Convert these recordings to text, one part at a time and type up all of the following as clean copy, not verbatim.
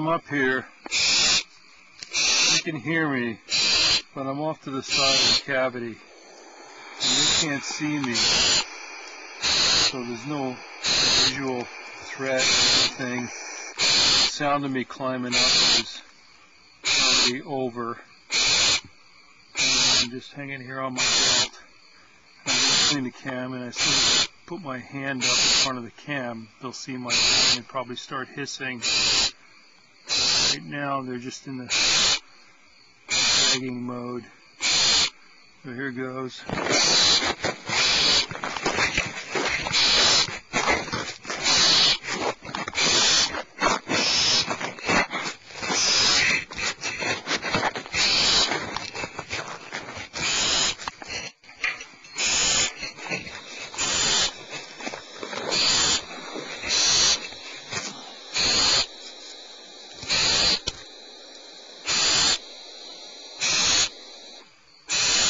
I'm up here, you can hear me, but I'm off to the side of the cavity, and they can't see me, so there's no visual threat or anything. The sound of me climbing up is already over, and I'm just hanging here on my belt. I'm going to clean the cam, and as soon as I put my hand up in front of the cam, they'll see my hand and probably start hissing. Right now, they're just in the dragging mode. So here goes.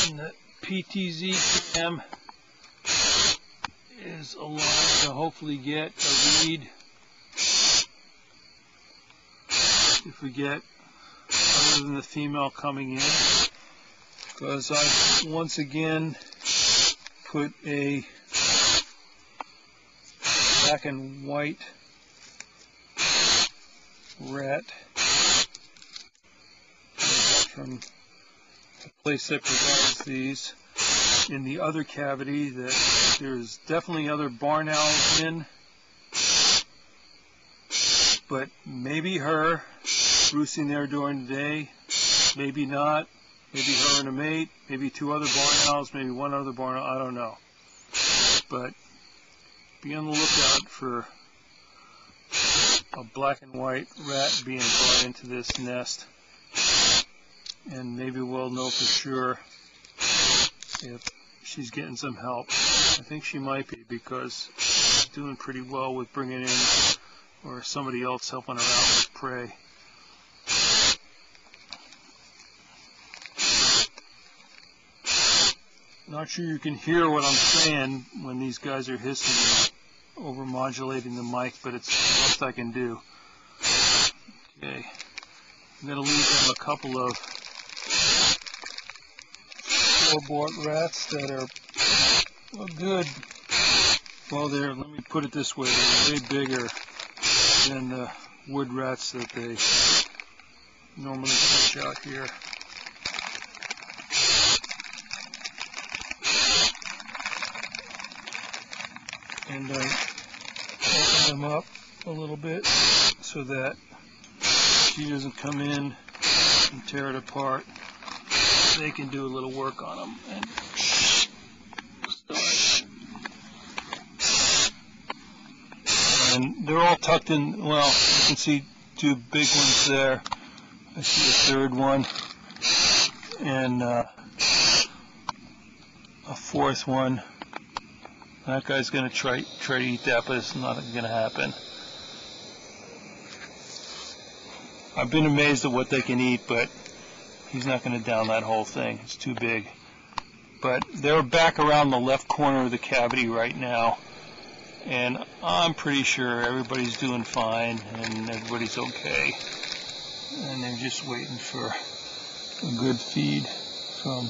The PTZ cam is allowed to hopefully get a read if we get other than the female coming in, because I once again put a black and white rat from the place that provides these in the other cavity that there's definitely other barn owls in, but maybe her roosting there during the day, maybe not, maybe her and a mate, maybe two other barn owls, maybe one other barn owl, I don't know. But be on the lookout for a black and white rat being brought into this nest. And maybe we'll know for sure if she's getting some help. I think she might be, because she's doing pretty well with bringing in or somebody else helping her out with prey. Not sure you can hear what I'm saying when these guys are hissing and over-modulating the mic, but it's the best I can do. Okay, I'm going to leave them a couple of floorboard rats that are good. Well, let me put it this way, they're way bigger than the wood rats that they normally catch out here. And I open them up a little bit so that she doesn't come in and tear it apart. They can do a little work on them and start. And they're all tucked in. Well, you can see two big ones there. I see a third one and a fourth one. That guy's going to try to eat that, but it's not going to happen. I've been amazed at what they can eat, but he's not going to down that whole thing. It's too big. But they're back around the left corner of the cavity right now, and I'm pretty sure everybody's doing fine and everybody's okay. And they're just waiting for a good feed from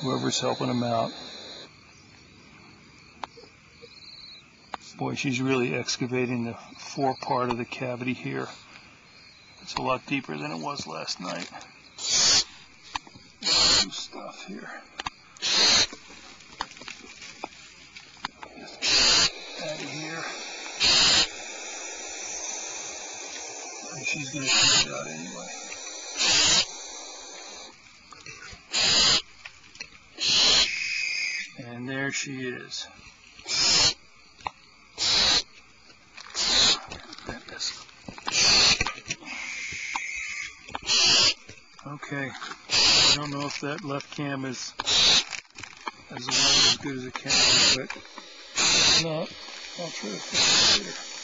whoever's helping them out. Boy, she's really excavating the forepart of the cavity here. It's a lot deeper than it was last night. Some stuff here. Just out of here. And she's going to take it out anyway. And there she is. Okay, I don't know if that left cam is as good as it can be, but if not, I'll try to fix it later.